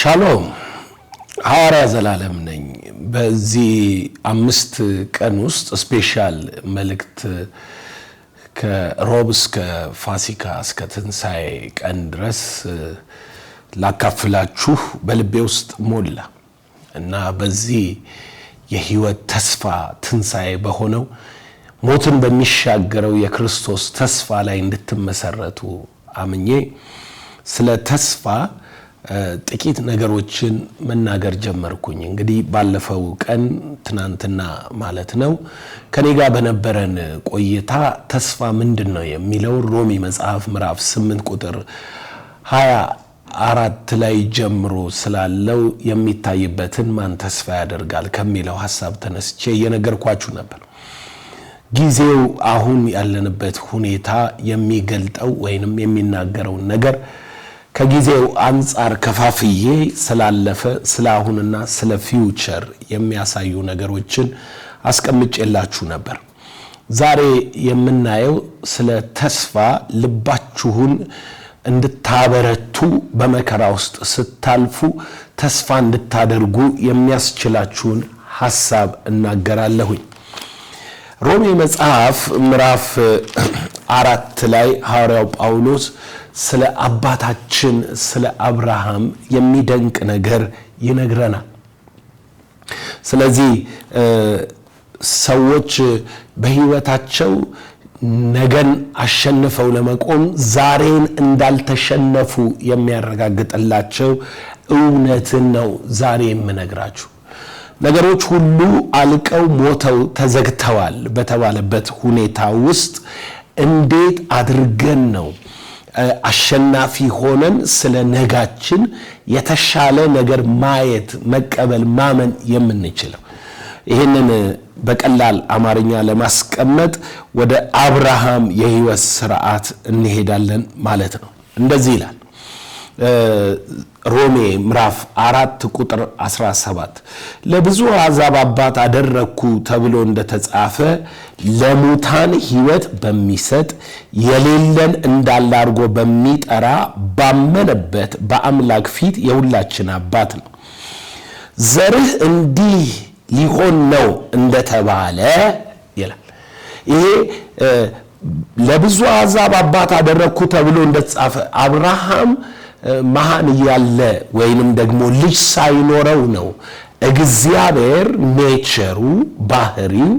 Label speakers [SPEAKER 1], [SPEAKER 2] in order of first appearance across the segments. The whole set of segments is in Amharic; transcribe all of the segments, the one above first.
[SPEAKER 1] ሻሎም ሐዋርያ ዘላለም ነኝ። በዚህ 5 ቀን ውስጥ ስፔሻል መልእክት ከሮብ እስከ ፋሲካ እስከ ትንሣኤ ቀን ድረስ ላካፍላችሁ በልቤ ውስጥ ሞላ እና በዚህ የህይወት ተስፋ ትንሣኤ በሆነው ሞትን በሚሻገረው የክርስቶስ ተስፋ ላይ እንድትመሰረቱ አምኜ ስለ ተስፋ ጥቂት ነገሮችን መናገር ጀመርኩኝ። እንግዲህ ባለፈው ቀን ትናንትና ማለት ነው ከኔ ጋር በነበረን ቆይታ ተስፋ ምንድነው የሚለው ሮሜ መጽሐፍ ምዕራፍ 8 ቁጥር 24 ላይ ጀምሮ ስላለው የሚታይበትን ማን ተስፋ ያደርጋል ከሚለው ሐሳብ ተነስቼ እየነገርኳችሁ ነበር። ጊዜው አሁን ያለንበት ሁኔታ የሚገልጠው ወይንም የሚናገረው ነገር ከጊዜው አንፃር ከፋፍዬ ስላለፈ ስለአሁንና ስለ ፊውቸር የሚያሳዩ ነገሮችን አስቀምጬላችሁ ነበር። ዛሬ የምናየው ስለ ተስፋ ልባችሁን እንድታበረቱ በመከራ ውስጥ ስታልፉ ተስፋ እንድታደርጉ የሚያስችላችሁን ሐሳብ እናገራለሁኝ። ሮሜ መጽሐፍ ምዕራፍ 4 ላይ ሐዋርያው ጳውሎስ ስለ አባታችን ስለ አብርሃም የሚደንቅ ነገር ይነግረናል። ስለዚህ ሰዎች በህይወታቸው ነገን አሸንፈው ለመቆም ዛሬን እንዳልተሸነፉ የሚያረጋግጥላቸው እውነትን ነው ዛሬ የምነግራችሁ። ነገሮች ሁሉ አልቀው ሞተው ተዘግተዋል በተባለበት ሁኔታ ውስጥ እንዴት አድርገን ነው አሸናፊ ሆነን ስለ ነጋችን የተሻለ ነገር ማየት መቀበል ማመን የምንችለው? ይሄንን በቀላል አማርኛ ለማስቀመጥ ወደ አብርሃም የህይወት ሥርዓት እንሄዳለን ማለት ነው። እንደዚህ ይላል ሮሜ ምዕራፍ 4 ቁጥር 17 ለብዙ አሕዛብ አባት አደረኩ ተብሎ እንደተጻፈ ለሙታን ህይወት በሚሰጥ የሌለን እንዳለ አድርጎ በሚጠራ ባመነበት በአምላክ ፊት የሁላችን አባት ነው። ዘርህ እንዲህ ሊሆን ነው እንደተባለ ይላል። ይሄ ለብዙ አሕዛብ አባት አደረኩ ተብሎ እንደተጻፈ አብርሃም መሃን ያለ ወይንም ደግሞ ልጅ ሳይኖረው ነው እግዚአብሔር ኔቸሩ ባህሪው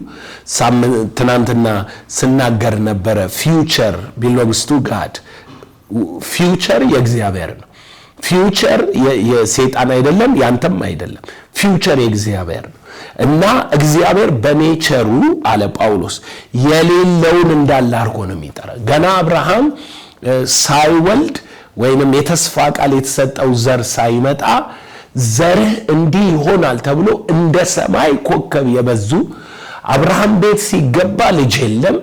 [SPEAKER 1] ትናንትና ስናገር ነበረ። ፊውቸር ቢሎንግስ ቱ ጋድ። ፊውቸር የእግዚአብሔር ነው። ፊውቸር የሰይጣን አይደለም፣ ያንተም አይደለም። ፊውቸር የእግዚአብሔር ነው እና እግዚአብሔር በኔቸሩ አለ ጳውሎስ የሌለውን እንዳለ አድርጎ ነው የሚጠራ። ገና አብርሃም ሳይወልድ ወይንም የተስፋ ቃል የተሰጠው ዘር ሳይመጣ ዘርህ እንዲህ ይሆናል ተብሎ እንደ ሰማይ ኮከብ የበዙ አብርሃም ቤት ሲገባ ልጅ የለም፣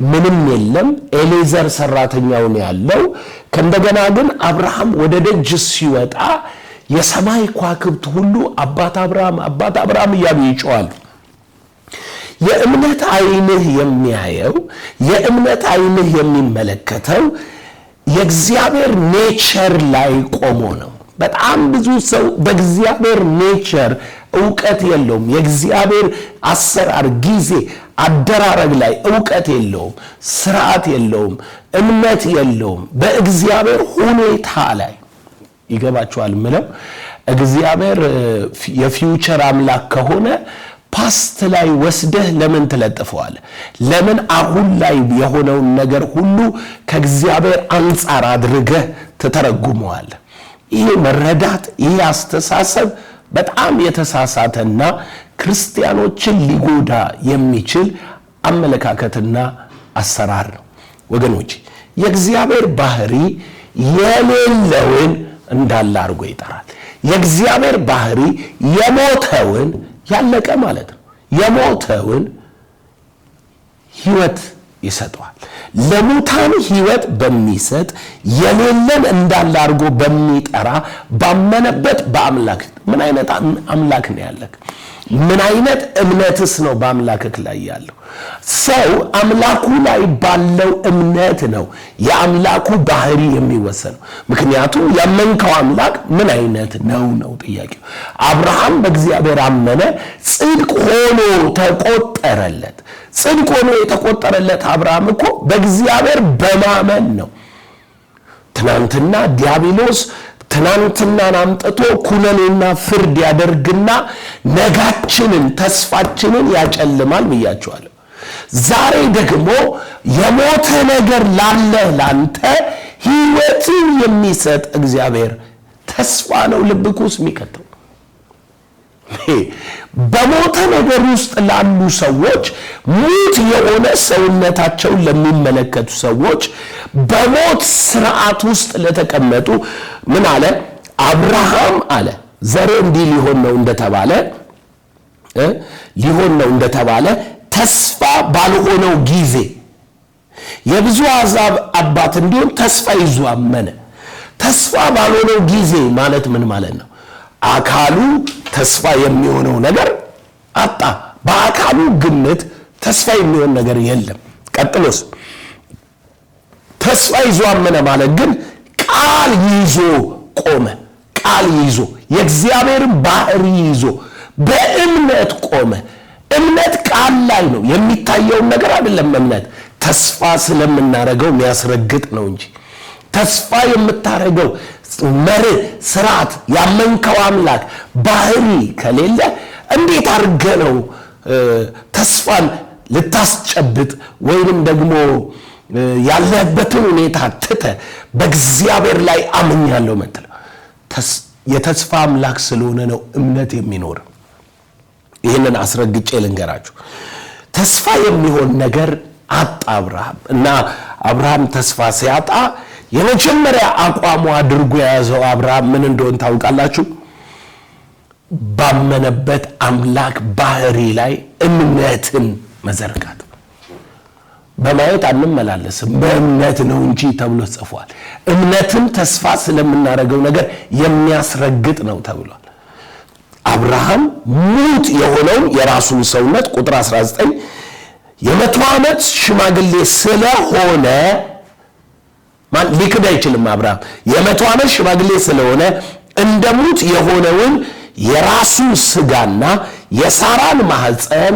[SPEAKER 1] ምንም የለም። ኤሌዘር ሰራተኛው ነው ያለው። ከእንደገና ግን አብርሃም ወደ ደጅ ሲወጣ የሰማይ ከዋክብት ሁሉ አባት አብርሃም እያሉ ይጮኻሉ። የእምነት ዓይንህ የሚያየው የእምነት ዓይንህ የሚመለከተው የእግዚአብሔር ኔቸር ላይ ቆሞ ነው። በጣም ብዙ ሰው በእግዚአብሔር ኔቸር ዕውቀት የለውም። የእግዚአብሔር አሰራር ጊዜ አደራረግ ላይ ዕውቀት የለውም፣ ስርዓት የለውም፣ እምነት የለውም። በእግዚአብሔር ሁኔታ ላይ ይገባችኋል ምለው እግዚአብሔር የፊውቸር አምላክ ከሆነ ፓስት ላይ ወስደህ ለምን ትለጥፈዋለህ? ለምን አሁን ላይ የሆነውን ነገር ሁሉ ከእግዚአብሔር አንፃር አድርገህ ትተረጉመዋለህ? ይሄ መረዳት፣ ይሄ አስተሳሰብ በጣም የተሳሳተና ክርስቲያኖችን ሊጎዳ የሚችል አመለካከትና አሰራር ነው። ወገኖች የእግዚአብሔር ባህሪ የሌለውን እንዳለ አድርጎ ይጠራል። የእግዚአብሔር ባህሪ የሞተውን ያለቀ ማለት ነው። የሞተውን ህይወት ይሰጠዋል። ለሙታን ህይወት በሚሰጥ የሌለን እንዳለ አድርጎ በሚጠራ ባመነበት በአምላክ ምን አይነት አምላክ ነው ያለህ? ምን አይነት እምነትስ ነው በአምላክህ ላይ ያለው? ሰው አምላኩ ላይ ባለው እምነት ነው የአምላኩ ባህሪ የሚወሰነው። ምክንያቱም ያመንከው አምላክ ምን አይነት ነው ጥያቄው። አብርሃም በእግዚአብሔር አመነ፣ ጽድቅ ሆኖ ተቆጠረለት። ጽድቅ ሆኖ የተቆጠረለት አብርሃም እኮ በእግዚአብሔር በማመን ነው። ትናንትና ዲያብሎስ ትናንትናን አምጥቶ ኩነኔና ፍርድ ያደርግና ነጋችንን ተስፋችንን ያጨልማል ብያቸዋለሁ። ዛሬ ደግሞ የሞተ ነገር ላለህ ላንተ ሕይወትን የሚሰጥ እግዚአብሔር ተስፋ ነው ልብህ ውስጥ የሚከተው። በሞተ ነገር ውስጥ ላሉ ሰዎች፣ ሙት የሆነ ሰውነታቸውን ለሚመለከቱ ሰዎች፣ በሞት ስርዓት ውስጥ ለተቀመጡ ምን አለ አብርሃም አለ ዘር እንዲህ ሊሆን ነው እንደተባለ ተስፋ ባልሆነው ጊዜ የብዙ አሕዛብ አባት እንዲሆን ተስፋ ይዞ አመነ። ተስፋ ባልሆነው ጊዜ ማለት ምን ማለት ነው? አካሉ ተስፋ የሚሆነው ነገር አጣ። በአካሉ ግምት ተስፋ የሚሆን ነገር የለም። ቀጥሎስ ተስፋ ይዞ አመነ ማለት ግን ቃል ይዞ ቆመ። ቃል ይዞ የእግዚአብሔርን ባህሪ ይዞ በእምነት ቆመ። እምነት ቃል ላይ ነው፣ የሚታየውን ነገር አይደለም። እምነት ተስፋ ስለምናረገው የሚያስረግጥ ነው እንጂ ተስፋ የምታረገው መርህ፣ ስርዓት፣ ያመንከው አምላክ ባህሪ ከሌለ እንዴት አድርገ ነው ተስፋን ልታስጨብጥ ወይንም ደግሞ ያለህበትን ሁኔታ ትተ በእግዚአብሔር ላይ አምኛለሁ ምትለው? የተስፋ አምላክ ስለሆነ ነው እምነት የሚኖር። ይህንን አስረግጬ ልንገራችሁ። ተስፋ የሚሆን ነገር አጣ አብርሃም እና አብርሃም ተስፋ ሲያጣ የመጀመሪያ አቋሙ አድርጎ የያዘው አብርሃም ምን እንደሆነ ታውቃላችሁ? ባመነበት አምላክ ባህሪ ላይ እምነትን መዘርጋት። በማየት አንመላለስም በእምነት ነው እንጂ ተብሎ ጽፏል። እምነትን ተስፋ ስለምናደርገው ነገር የሚያስረግጥ ነው ተብሏል። አብርሃም ሙት የሆነውን የራሱን ሰውነት ቁጥር 19 የ100 ዓመት ሽማግሌ ስለሆነ ሊክድ አይችልም። አብርሃም የ100 ዓመት ሽማግሌ ስለሆነ እንደ ሙት የሆነውን የራሱን ስጋና የሳራን ማህፀን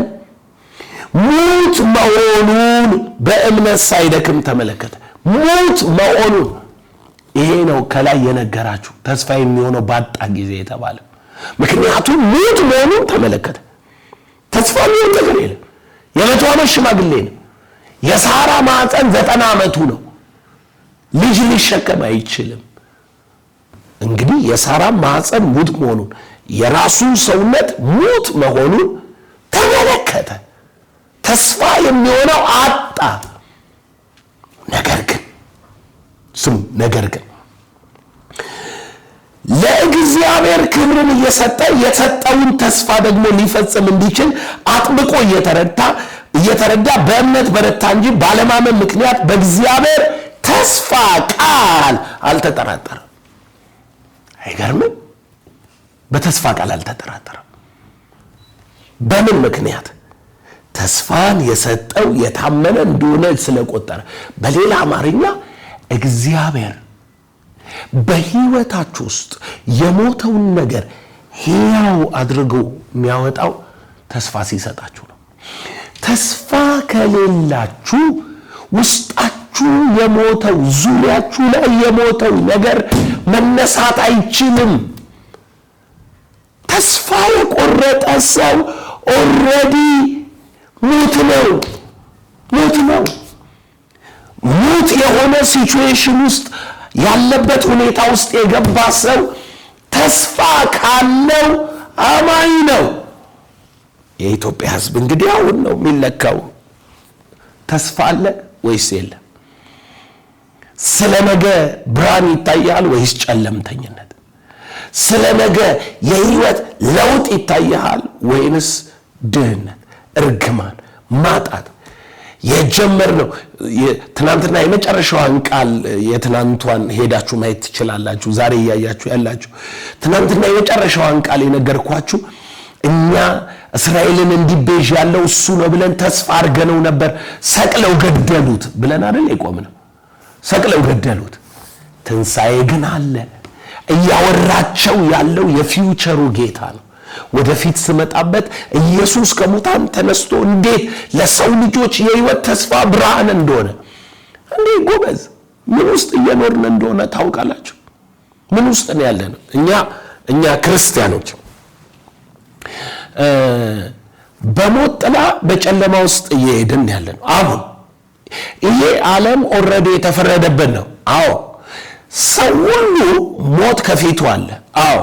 [SPEAKER 1] ሙት መሆኑን በእምነት ሳይደክም ተመለከተ። ሙት መሆኑን ይሄ ነው ከላይ የነገራችሁ ተስፋ የሚሆነው ባጣ ጊዜ የተባለ። ምክንያቱም ሙት መሆኑን ተመለከተ። ተስፋ የሚሆን ነገር የለም። የ100 ዓመት ሽማግሌ ነው። የሳራ ማህፀን 90 ዓመቱ ነው። ልጅ ሊሸከም አይችልም። እንግዲህ የሳራ ማህፀን ሙት መሆኑን የራሱን ሰውነት ሙት መሆኑን ተመለከተ። ተስፋ የሚሆነው አጣ። ነገር ግን ለእግዚአብሔር ክብርን እየሰጠ የሰጠውን ተስፋ ደግሞ ሊፈጽም እንዲችል አጥብቆ እየተረዳ በእምነት በረታ እንጂ ባለማመን ምክንያት በእግዚአብሔር ተስፋ ቃል አልተጠራጠረም። አይገርምም? በተስፋ ቃል አልተጠራጠረም። በምን ምክንያት? ተስፋን የሰጠው የታመነ እንደሆነ ስለቆጠረ። በሌላ አማርኛ እግዚአብሔር በሕይወታችሁ ውስጥ የሞተውን ነገር ሕያው አድርጎ የሚያወጣው ተስፋ ሲሰጣችሁ ነው። ተስፋ ከሌላችሁ ውስጣችሁ የሞተው ዙሪያችሁ ላይ የሞተው ነገር መነሳት አይችልም። ተስፋ የቆረጠ ሰው ኦልሬዲ ሙት ነው። ሙት የሆነ ሲቹዌሽን ውስጥ ያለበት ሁኔታ ውስጥ የገባ ሰው ተስፋ ካለው አማኝ ነው። የኢትዮጵያ ሕዝብ እንግዲህ አሁን ነው የሚለካው። ተስፋ አለ ወይስ የለም? ስለ ነገ ብርሃን ይታያል ወይስ ጨለምተኝነት? ስለ ነገ የህይወት ለውጥ ይታያል ወይንስ ድህነት፣ እርግማን፣ ማጣት? የጀመርነው ትናንትና የመጨረሻዋን ቃል የትናንቷን ሄዳችሁ ማየት ትችላላችሁ። ዛሬ ያያችሁ ያላችሁ ትናንትና የመጨረሻዋን ቃል የነገርኳችሁ እኛ እስራኤልን እንዲቤዥ ያለው እሱ ነው ብለን ተስፋ አድርገነው ነበር። ሰቅለው ገደሉት ብለን አይደል የቆምነው? ሰቅለው ገደሉት። ትንሣኤ ግን አለ። እያወራቸው ያለው የፊውቸሩ ጌታ ነው። ወደፊት ስመጣበት ኢየሱስ ከሙታን ተነስቶ እንዴት ለሰው ልጆች የሕይወት ተስፋ ብርሃን እንደሆነ እንዴ ጎበዝ ምን ውስጥ እየኖርን እንደሆነ ታውቃላችሁ? ምን ውስጥ ነው ያለነው? እኛ ክርስቲያኖች በሞት ጥላ በጨለማ ውስጥ እየሄድን ያለነው። አሁን ይሄ ዓለም ኦልሬዲ የተፈረደበት ነው። አዎ ሰው ሁሉ ሞት ከፊቱ አለ። አዎ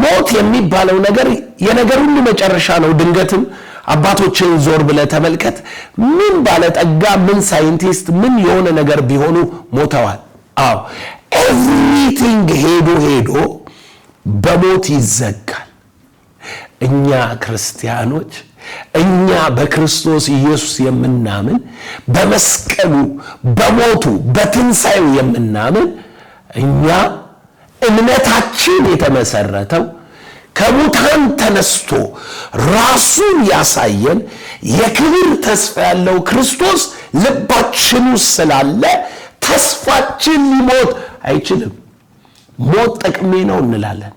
[SPEAKER 1] ሞት የሚባለው ነገር የነገር ሁሉ መጨረሻ ነው። ድንገትም አባቶችን ዞር ብለህ ተመልከት። ምን ባለጠጋ፣ ምን ሳይንቲስት፣ ምን የሆነ ነገር ቢሆኑ ሞተዋል። አዎ ኤቭሪቲንግ ሄዶ በሞት ይዘጋል። እኛ ክርስቲያኖች እኛ በክርስቶስ ኢየሱስ የምናምን በመስቀሉ በሞቱ በትንሣኤው የምናምን እኛ እምነታችን የተመሰረተው ከሙታን ተነስቶ ራሱን ያሳየን የክብር ተስፋ ያለው ክርስቶስ ልባችን ውስጥ ስላለ ተስፋችን ሊሞት አይችልም። ሞት ጥቅሜ ነው እንላለን።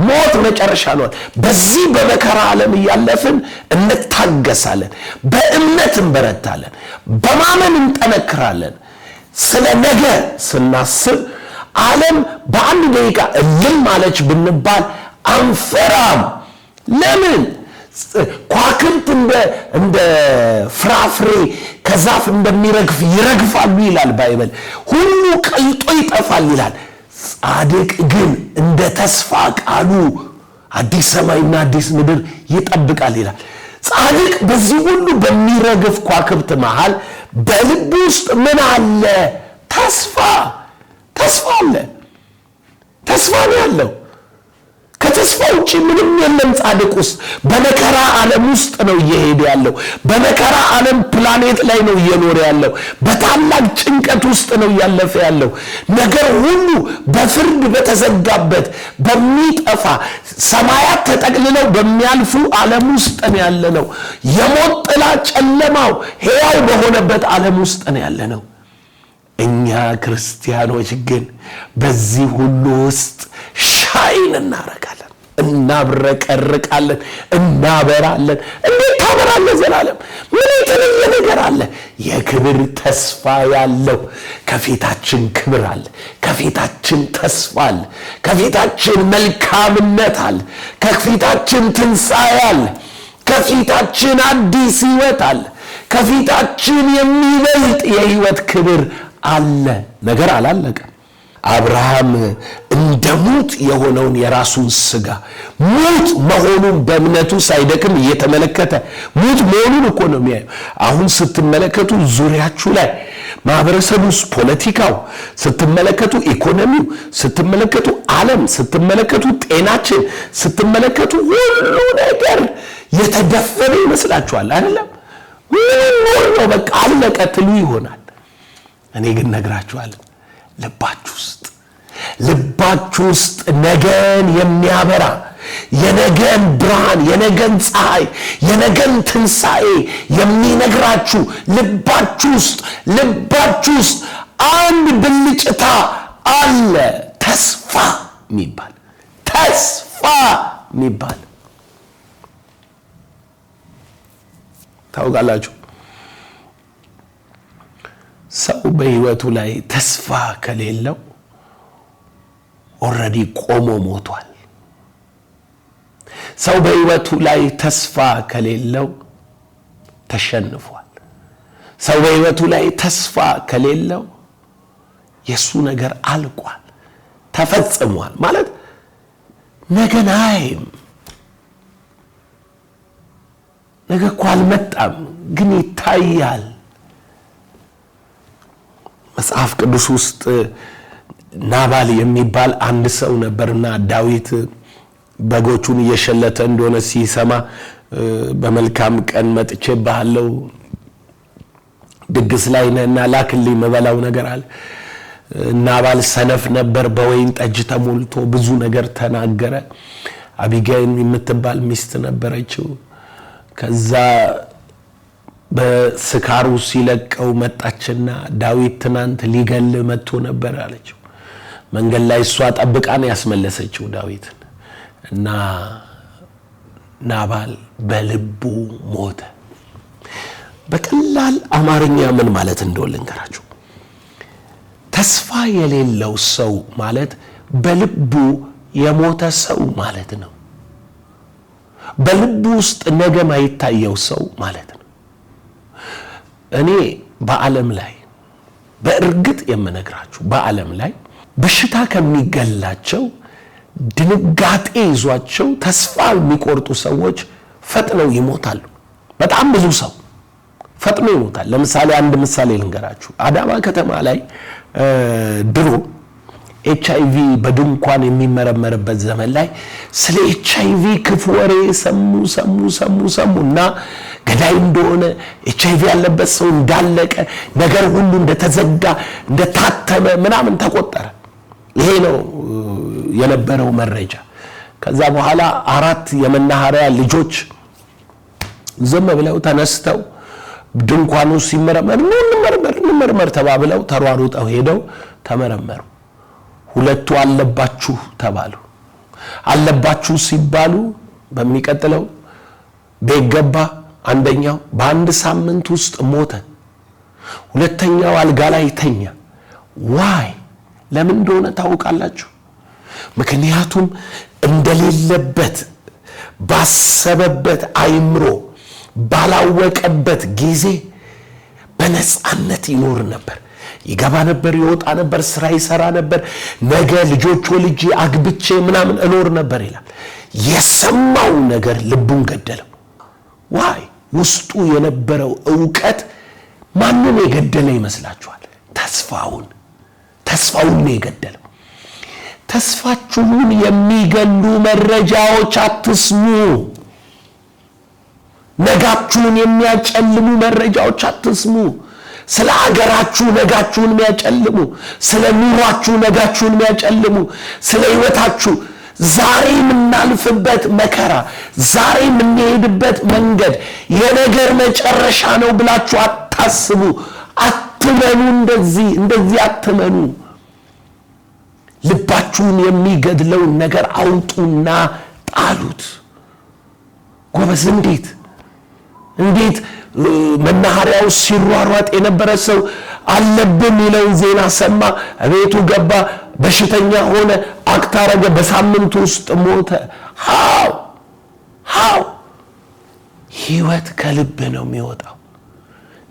[SPEAKER 1] ሞት መጨረሻ ነው። በዚህ በመከራ ዓለም እያለፍን እንታገሳለን፣ በእምነት እንበረታለን፣ በማመን እንጠነክራለን። ስለ ነገ ስናስብ ዓለም በአንድ ደቂቃ እልም ማለች ብንባል አንፈራም። ለምን? ኳክንት እንደ ፍራፍሬ ከዛፍ እንደሚረግፍ ይረግፋሉ ይላል ባይብል። ሁሉ ቀልጦ ይጠፋል ይላል። ጻድቅ ግን እንደ ተስፋ ቃሉ አዲስ ሰማይና አዲስ ምድር ይጠብቃል ይላል። ጻድቅ በዚህ ሁሉ በሚረግፍ ኳክብት መሃል በልብ ውስጥ ምን አለ? ተስፋ አለ። ተስፋ ነው ያለው። ከተስፋ ውጪ ምንም የለም። ጻድቅ ውስጥ በመከራ ዓለም ውስጥ ነው እየሄደ ያለው። በመከራ ዓለም ፕላኔት ላይ ነው እየኖረ ያለው። በታላቅ ጭንቀት ውስጥ ነው እያለፈ ያለው። ነገር ሁሉ በፍርድ በተዘጋበት በሚጠፋ ሰማያት ተጠቅልለው በሚያልፉ ዓለም ውስጥ ነው ያለነው። የሞት ጥላ ጨለማው ሕያው በሆነበት ዓለም ውስጥ ነው ያለነው። እኛ ክርስቲያኖች ግን በዚህ ሁሉ ውስጥ ሻይን እናረጋለን፣ እናብረቀርቃለን፣ እናበራለን። እንዴት ታበራለህ? ዘላለም ምን የተለየ ነገር አለ? የክብር ተስፋ ያለው ከፊታችን ክብር አለ፣ ከፊታችን ተስፋ አለ፣ ከፊታችን መልካምነት አለ፣ ከፊታችን ትንሣኤ አለ፣ ከፊታችን አዲስ ሕይወት አለ፣ ከፊታችን የሚበልጥ የሕይወት ክብር አለ። ነገር አላለቀም። አብርሃም እንደ ሙት የሆነውን የራሱን ሥጋ ሙት መሆኑን በእምነቱ ሳይደክም እየተመለከተ ሙት መሆኑን እኮ ነው የሚያየው። አሁን ስትመለከቱ ዙሪያችሁ ላይ ማህበረሰቡ ውስጥ ፖለቲካው ስትመለከቱ፣ ኢኮኖሚው ስትመለከቱ፣ ዓለም ስትመለከቱ፣ ጤናችን ስትመለከቱ ሁሉ ነገር የተደፈረ ይመስላችኋል አይደለም? ምን ነው በቃ አለቀ ትሉ ይሆናል። እኔ ግን ነግራችኋለሁ፣ ልባችሁ ውስጥ ነገን የሚያበራ የነገን ብርሃን፣ የነገን ፀሐይ፣ የነገን ትንሣኤ የሚነግራችሁ ልባችሁ ውስጥ አንድ ብልጭታ አለ። ተስፋ የሚባል ታውቃላችሁ። ሰው በሕይወቱ ላይ ተስፋ ከሌለው ኦልሬዲ ቆሞ ሞቷል። ሰው በሕይወቱ ላይ ተስፋ ከሌለው ተሸንፏል። ሰው በሕይወቱ ላይ ተስፋ ከሌለው የሱ ነገር አልቋል፣ ተፈጽሟል ማለት ነገን አይም። ነገ እኮ አልመጣም ግን ይታያል። መጽሐፍ ቅዱስ ውስጥ ናባል የሚባል አንድ ሰው ነበርና ዳዊት በጎቹን እየሸለተ እንደሆነ ሲሰማ በመልካም ቀን መጥቼብሃለሁ ድግስ ላይ ነህና ላክልኝ መበላው ነገር አለ። ናባል ሰነፍ ነበር፣ በወይን ጠጅ ተሞልቶ ብዙ ነገር ተናገረ። አቢጋይል የምትባል ሚስት ነበረችው። ከዛ በስካሩ ሲለቀው መጣችና ዳዊት ትናንት ሊገል መጥቶ ነበር አለችው። መንገድ ላይ እሷ ጠብቃን ያስመለሰችው ዳዊትን እና ናባል በልቡ ሞተ። በቀላል አማርኛ ምን ማለት እንደሆነ ልንገራችሁ። ተስፋ የሌለው ሰው ማለት በልቡ የሞተ ሰው ማለት ነው። በልቡ ውስጥ ነገ ማይታየው ሰው ማለት ነው። እኔ በዓለም ላይ በእርግጥ የምነግራችሁ በዓለም ላይ በሽታ ከሚገላቸው ድንጋጤ ይዟቸው ተስፋ የሚቆርጡ ሰዎች ፈጥነው ይሞታሉ። በጣም ብዙ ሰው ፈጥኖ ይሞታል። ለምሳሌ አንድ ምሳሌ ልንገራችሁ። አዳማ ከተማ ላይ ድሮ HIV በድንኳን የሚመረመርበት ዘመን ላይ ስለ HIV ክፉ ወሬ ሰሙና ገዳይ እንደሆነ HIV ያለበት ሰው እንዳለቀ ነገር ሁሉ እንደተዘጋ እንደታተመ ምናምን ተቆጠረ። ይሄ ነው የነበረው መረጃ። ከዛ በኋላ 4 የመናኸሪያ ልጆች ዝም ብለው ተነስተው ድንኳኑ ሲመረመር ተባብለው ተሯሩጠው ሄደው ተመረመሩ። 2 አለባችሁ ተባሉ። አለባችሁ ሲባሉ በሚቀጥለው ቤት ገባ። አንደኛው በአንድ ሳምንት ውስጥ ሞተ። ሁለተኛው አልጋ ላይ ተኛ። ዋይ ለምን እንደሆነ ታውቃላችሁ? ምክንያቱም እንደሌለበት ባሰበበት አይምሮ ባላወቀበት ጊዜ በነፃነት ይኖር ነበር። ይገባ ነበር፣ ይወጣ ነበር፣ ስራ ይሰራ ነበር። ነገ ልጆች ወልጄ አግብቼ ምናምን እኖር ነበር ይላል። የሰማው ነገር ልቡን ገደለው። ዋይ ውስጡ የነበረው ዕውቀት ማንን የገደለ ይመስላችኋል? ተስፋውን ነው የገደለው። ተስፋችሁን የሚገሉ መረጃዎች አትስሙ። ነጋችሁን የሚያጨልሙ መረጃዎች አትስሙ። ስለ ሀገራችሁ ነጋችሁን የሚያጨልሙ፣ ስለ ኑሯችሁ ነጋችሁን የሚያጨልሙ፣ ስለ ህይወታችሁ ዛሬ የምናልፍበት መከራ፣ ዛሬ የምንሄድበት መንገድ የነገር መጨረሻ ነው ብላችሁ አታስቡ። አትመኑ። እንደዚህ አትመኑ። ልባችሁን የሚገድለውን ነገር አውጡና ጣሉት። ጎበዝ እንዴት መናኸሪያው ሲሯሯጥ የነበረ ሰው አለብን የሚለውን ዜና ሰማ። ቤቱ ገባ፣ በሽተኛ ሆነ፣ አክት አረገ፣ በሳምንት ውስጥ ሞተ። ሃው ህይወት ከልብ ነው የሚወጣው።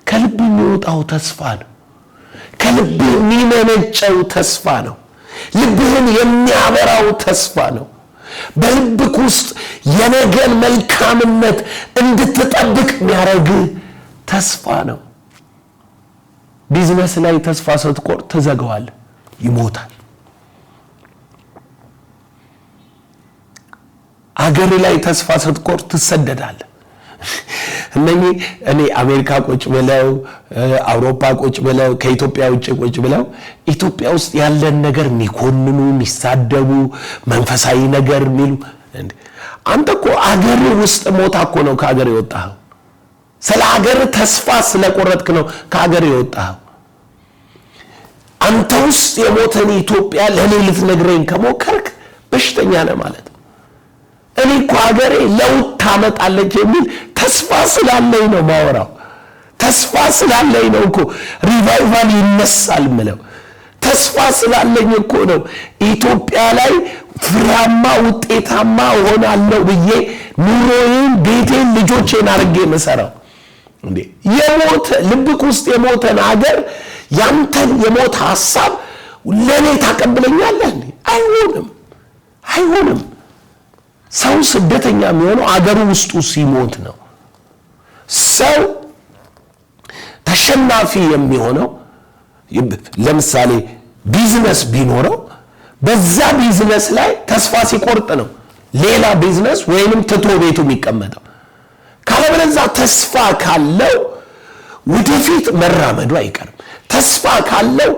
[SPEAKER 1] ከልብ የሚወጣው ተስፋ ነው። ከልብ የሚመነጨው ተስፋ ነው። ልብህን የሚያበራው ተስፋ ነው። በልብክ ውስጥ የነገን መልካምነት እንድትጠብቅ የሚያደርግ ተስፋ ነው። ቢዝነስ ላይ ተስፋ ስትቆርጥ ትዘጋዋለህ፣ ይሞታል። አገር ላይ ተስፋ ስትቆርጥ ትሰደዳለህ። እኔ አሜሪካ ቁጭ ብለው አውሮፓ ቁጭ ብለው ከኢትዮጵያ ውጭ ቁጭ ብለው ኢትዮጵያ ውስጥ ያለን ነገር የሚኮንኑ የሚሳደቡ መንፈሳዊ ነገር የሚሉ አንተ እኮ አገር ውስጥ ሞታ እኮ ነው ከአገር የወጣኸው። ስለ አገር ተስፋ ስለቆረጥክ ነው ከአገር የወጣኸው። አንተ ውስጥ የሞተን ኢትዮጵያ ለኔ ልትነግረኝ ከሞከርክ በሽተኛ ነህ ማለት ነው። እኔ እኮ አገሬ ለውጥ ታመጣለች የሚል ተስፋ ስላለኝ ነው ማወራው። ተስፋ ስላለኝ ነው እኮ ሪቫይቫል ይነሳል ምለው። ተስፋ ስላለኝ እኮ ነው ኢትዮጵያ ላይ ፍሬያማ ውጤታማ ሆናለሁ ብዬ ኑሮዬን፣ ቤቴን፣ ልጆቼን አድርጌ መሰራው። የሞተ ልብክ ውስጥ የሞተን አገር ያንተን የሞት ሐሳብ ለኔ ታቀብለኛለህ? አይሆንም። ሰው ስደተኛ የሚሆነው አገሩ ውስጡ ሲሞት ነው። ሰው ተሸናፊ የሚሆነው ለምሳሌ ቢዝነስ ቢኖረው በዛ ቢዝነስ ላይ ተስፋ ሲቆርጥ ነው ሌላ ቢዝነስ ወይንም ትቶ ቤቱ የሚቀመጠው። ካለበለዚያ ተስፋ ካለው ወደፊት መራመዱ አይቀርም። ተስፋ ካለው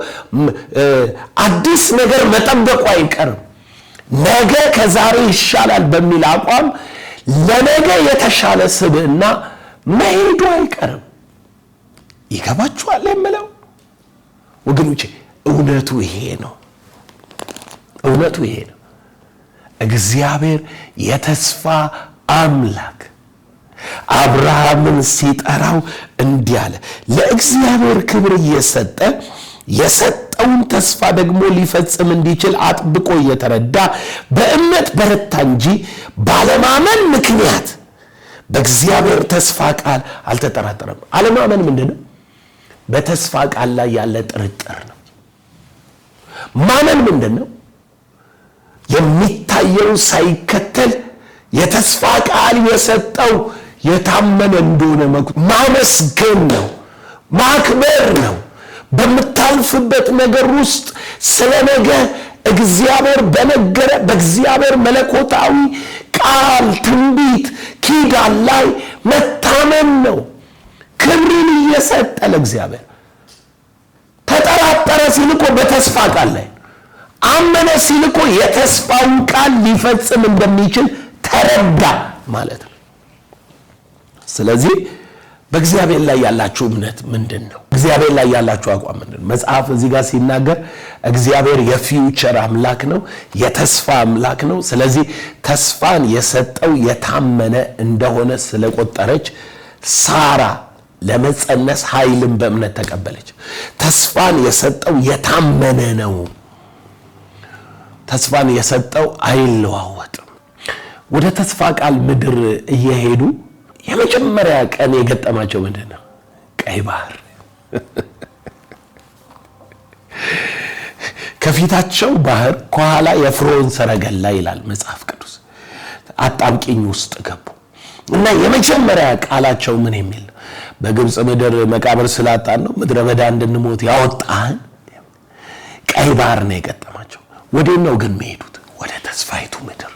[SPEAKER 1] አዲስ ነገር መጠበቁ አይቀርም። ነገ ከዛሬ ይሻላል በሚል አቋም ለነገ የተሻለ ስብዕና መሄዱ አይቀርም። ይገባችኋል የምለው ወገኖቼ? እውነቱ ይሄ ነው። እውነቱ ይሄ ነው። እግዚአብሔር የተስፋ አምላክ አብርሃምን ሲጠራው እንዲህ አለ፣ ለእግዚአብሔር ክብር እየሰጠ የሰጠውን ተስፋ ደግሞ ሊፈጽም እንዲችል አጥብቆ እየተረዳ በእምነት በረታ እንጂ ባለማመን ምክንያት በእግዚአብሔር ተስፋ ቃል አልተጠራጠረም። አለማመን ምንድን ነው? በተስፋ ቃል ላይ ያለ ጥርጥር ነው። ማመን ምንድን ነው? የሚታየው ሳይከተል የተስፋ ቃል የሰጠው የታመነ እንደሆነ ማመስገን ነው፣ ማክበር ነው። በምታልፍበት ነገር ውስጥ ስለ ነገ እግዚአብሔር በነገረ በእግዚአብሔር መለኮታዊ ቃል ትንቢት ኪዳን ላይ መታመን ነው። ክብርን እየሰጠ ለእግዚአብሔር ተጠራጠረ ሲል እኮ በተስፋ ቃል ላይ አመነ ሲል እኮ የተስፋውን ቃል ሊፈጽም እንደሚችል ተረዳ ማለት ነው። ስለዚህ በእግዚአብሔር ላይ ያላችሁ እምነት ምንድን ነው? እግዚአብሔር ላይ ያላችሁ አቋም ምንድን ነው? መጽሐፍ እዚህ ጋር ሲናገር እግዚአብሔር የፊውቸር አምላክ ነው፣ የተስፋ አምላክ ነው። ስለዚህ ተስፋን የሰጠው የታመነ እንደሆነ ስለቆጠረች ሳራ ለመጸነስ ኃይልን በእምነት ተቀበለች። ተስፋን የሰጠው የታመነ ነው። ተስፋን የሰጠው አይለዋወጥም። ወደ ተስፋ ቃል ምድር እየሄዱ የመጀመሪያ ቀን የገጠማቸው ምንድን ነው? ቀይ ባህር። ከፊታቸው ባህር፣ ከኋላ የፍርዖን ሰረገላ ይላል መጽሐፍ ቅዱስ። አጣብቂኝ ውስጥ ገቡ እና የመጀመሪያ ቃላቸው ምን የሚል ነው? በግብፅ ምድር መቃብር ስላጣን ነው ምድረ በዳ እንድንሞት ያወጣን። ቀይ ባህር ነው የገጠማቸው። ወዴት ነው ግን የሚሄዱት? ወደ ተስፋይቱ ምድር።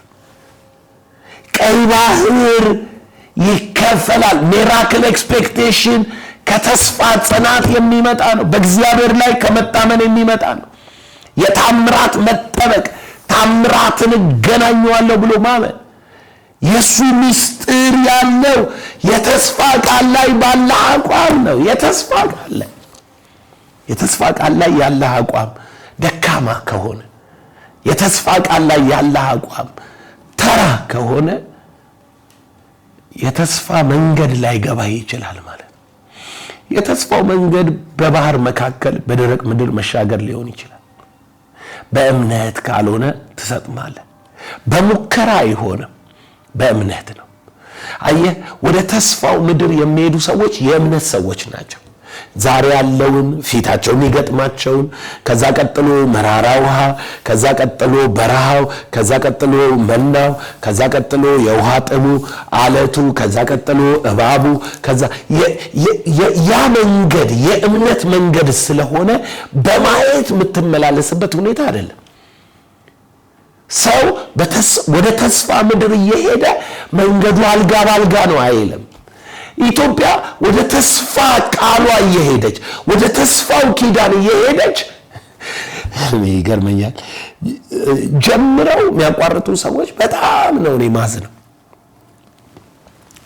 [SPEAKER 1] ቀይ ባህር ይከፈላል። ሚራክል ኤክስፔክቴሽን ከተስፋ ጽናት የሚመጣ ነው። በእግዚአብሔር ላይ ከመታመን የሚመጣ ነው። የታምራት መጠበቅ፣ ታምራትን እገናኘዋለሁ ብሎ ማመን። የሱ ምስጢር ያለው የተስፋ ቃል ላይ ባለ አቋም ነው። የተስፋ ቃል ላይ ያለ አቋም ደካማ ከሆነ፣ የተስፋ ቃል ላይ ያለ አቋም ተራ ከሆነ የተስፋ መንገድ ላይ ገባ ይችላል ማለት ነው። የተስፋው መንገድ በባህር መካከል በደረቅ ምድር መሻገር ሊሆን ይችላል። በእምነት ካልሆነ ትሰጥማለህ። በሙከራ አይሆንም፣ በእምነት ነው። አየህ፣ ወደ ተስፋው ምድር የሚሄዱ ሰዎች የእምነት ሰዎች ናቸው። ዛሬ ያለውን ፊታቸው የሚገጥማቸውን፣ ከዛ ቀጥሎ መራራ ውሃ፣ ከዛ ቀጥሎ በረሃው፣ ከዛ ቀጥሎ መናው፣ ከዛ ቀጥሎ የውሃ ጥሙ አለቱ፣ ከዛ ቀጥሎ እባቡ፣ ከዛ ያ መንገድ የእምነት መንገድ ስለሆነ በማየት የምትመላለስበት ሁኔታ አይደለም። ሰው ወደ ተስፋ ምድር እየሄደ መንገዱ አልጋ ባልጋ ነው አይልም። ኢትዮጵያ ወደ ተስፋ ቃሏ እየሄደች ወደ ተስፋው ኪዳን እየሄደች ይገርመኛል። ጀምረው የሚያቋርጡ ሰዎች በጣም ነው እኔ ማዝነው።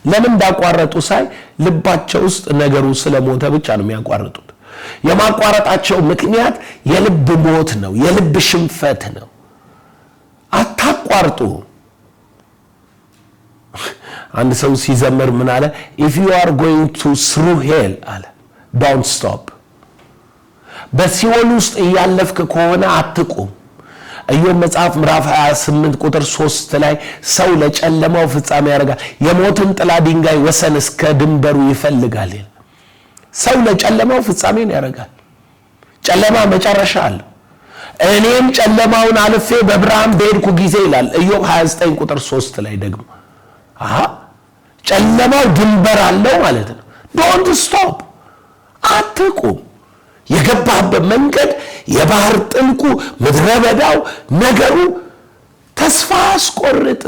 [SPEAKER 1] ለምን እንዳቋረጡ ሳይ ልባቸው ውስጥ ነገሩ ስለሞተ ብቻ ነው የሚያቋርጡት። የማቋረጣቸው ምክንያት የልብ ሞት ነው፣ የልብ ሽንፈት ነው። አታቋርጡ። አንድ ሰው ሲዘምር ምን አለ? if you are going to through hell አለ don't stop። በሲኦል ውስጥ እያለፍክ ከሆነ አትቁም። ኢዮብ መጽሐፍ ምዕራፍ 28 ቁጥር 3 ላይ ሰው ለጨለማው ፍጻሜ ያደርጋል፣ የሞትን ጥላ ድንጋይ ወሰን እስከ ድንበሩ ይፈልጋል። ሰው ለጨለማው ፍጻሜን ያደርጋል። ጨለማ መጨረሻ አለው። እኔም ጨለማውን አልፌ በብርሃን በሄድኩ ጊዜ ይላል ኢዮብ 29 ቁጥር 3 ላይ ደግሞ ጨለማው ድንበር አለው ማለት ነው። ዶንት ስቶፕ፣ አትቁም። የገባህበት መንገድ የባህር ጥልቁ፣ ምድረ በዳው፣ ነገሩ ተስፋ አስቆርጥ፣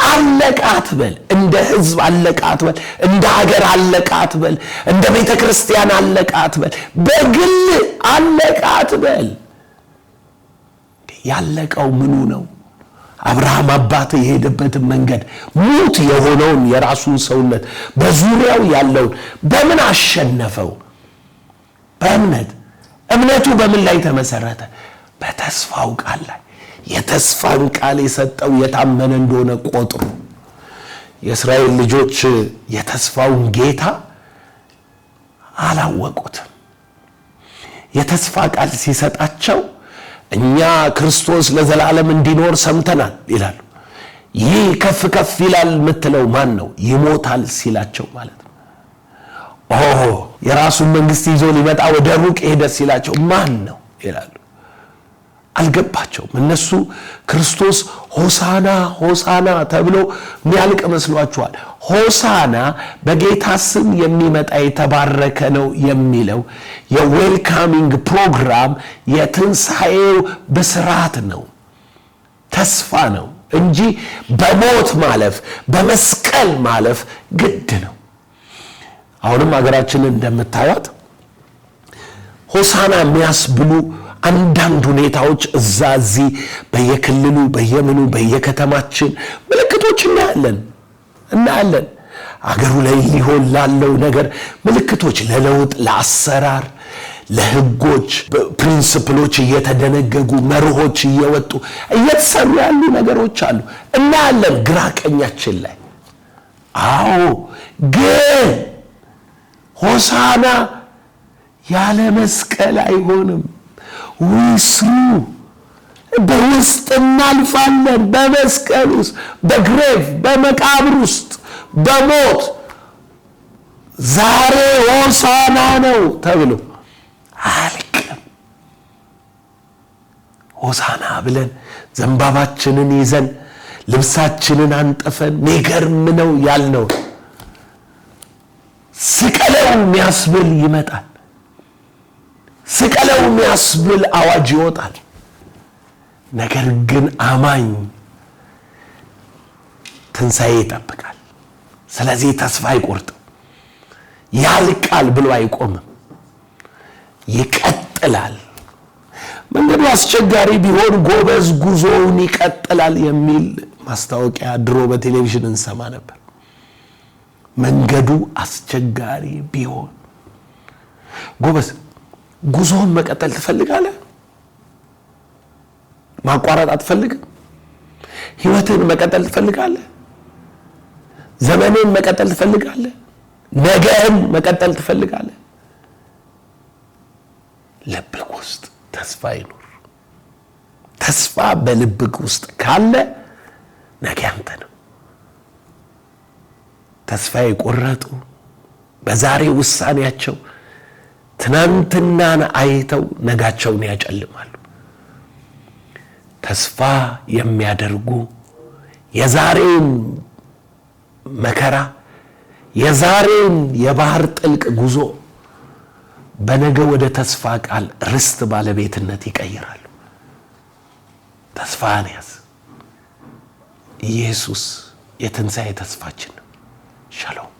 [SPEAKER 1] አለቀ አትበል። እንደ ህዝብ አለቀ አትበል። እንደ ሀገር አለቀ አትበል። እንደ ቤተ ክርስቲያን አለቀ አትበል። በግል አለቀ አትበል። ያለቀው ምኑ ነው? አብርሃም አባቴ የሄደበትን መንገድ ሙት የሆነውን የራሱን ሰውነት በዙሪያው ያለውን በምን አሸነፈው? በእምነት። እምነቱ በምን ላይ ተመሰረተ? በተስፋው ቃል ላይ። የተስፋን ቃል የሰጠው የታመነ እንደሆነ ቆጥሩ። የእስራኤል ልጆች የተስፋውን ጌታ አላወቁትም። የተስፋ ቃል ሲሰጣቸው እኛ ክርስቶስ ለዘላለም እንዲኖር ሰምተናል ይላሉ። ይህ ከፍ ከፍ ይላል የምትለው ማን ነው? ይሞታል ሲላቸው ማለት ነው። የራሱን መንግስት ይዞ ሊመጣ ወደ ሩቅ ሄደ ሲላቸው ማን ነው ይላሉ። አልገባቸውም። እነሱ ክርስቶስ ሆሳና ሆሳና ተብሎ የሚያልቅ መስሏቸዋል። ሆሳና በጌታ ስም የሚመጣ የተባረከ ነው የሚለው የዌልካሚንግ ፕሮግራም የትንሣኤው ብስራት ነው፣ ተስፋ ነው እንጂ በሞት ማለፍ በመስቀል ማለፍ ግድ ነው። አሁንም ሀገራችንን እንደምታዩት ሆሳና የሚያስብሉ አንዳንድ ሁኔታዎች እዛ እዚህ በየክልሉ በየምኑ በየከተማችን ምልክቶች እናያለን። አገሩ ላይ ሊሆን ላለው ነገር ምልክቶች፣ ለለውጥ፣ ለአሰራር፣ ለህጎች፣ ፕሪንሲፕሎች እየተደነገጉ መርሆች እየወጡ እየተሰሩ ያሉ ነገሮች አሉ እናያለን ግራ ቀኛችን ላይ። አዎ ግን ሆሳና ያለ መስቀል አይሆንም። ዊስሩ በውስጥ እናልፋለን። በመስቀል ውስጥ በግሬቭ በመቃብር ውስጥ በሞት ዛሬ ሆሳና ነው ተብሎ አልቅም። ሆሳና ብለን ዘንባባችንን ይዘን ልብሳችንን አንጠፈን ሚገርም ነው ያልነው ስቀለው የሚያስብል ይመጣል። ስቀለው የሚያስብል አዋጅ ይወጣል። ነገር ግን አማኝ ትንሣኤ ይጠብቃል። ስለዚህ ተስፋ አይቆርጥም። ያልቃል ብሎ አይቆምም፣ ይቀጥላል። መንገዱ አስቸጋሪ ቢሆን ጎበዝ ጉዞውን ይቀጥላል የሚል ማስታወቂያ ድሮ በቴሌቪዥን እንሰማ ነበር። መንገዱ አስቸጋሪ ቢሆን ጎበዝ ጉዞውን መቀጠል ትፈልጋለህ? ማቋረጥ አትፈልግም? ህይወትን መቀጠል ትፈልጋለህ? ዘመንን መቀጠል ትፈልጋለህ? ነገን መቀጠል ትፈልጋለህ? ልብህ ውስጥ ተስፋ ይኑር። ተስፋ በልብህ ውስጥ ካለ ነገ አንተ ነው። ተስፋ የቆረጡ በዛሬ ውሳኔያቸው ትናንትናን አይተው ነጋቸውን ያጨልማሉ። ተስፋ የሚያደርጉ የዛሬን መከራ የዛሬን የባህር ጥልቅ ጉዞ በነገ ወደ ተስፋ ቃል ርስት ባለቤትነት ይቀይራሉ። ተስፋን ያዝ። ኢየሱስ የትንሣኤ ተስፋችን ነው። ሻሎም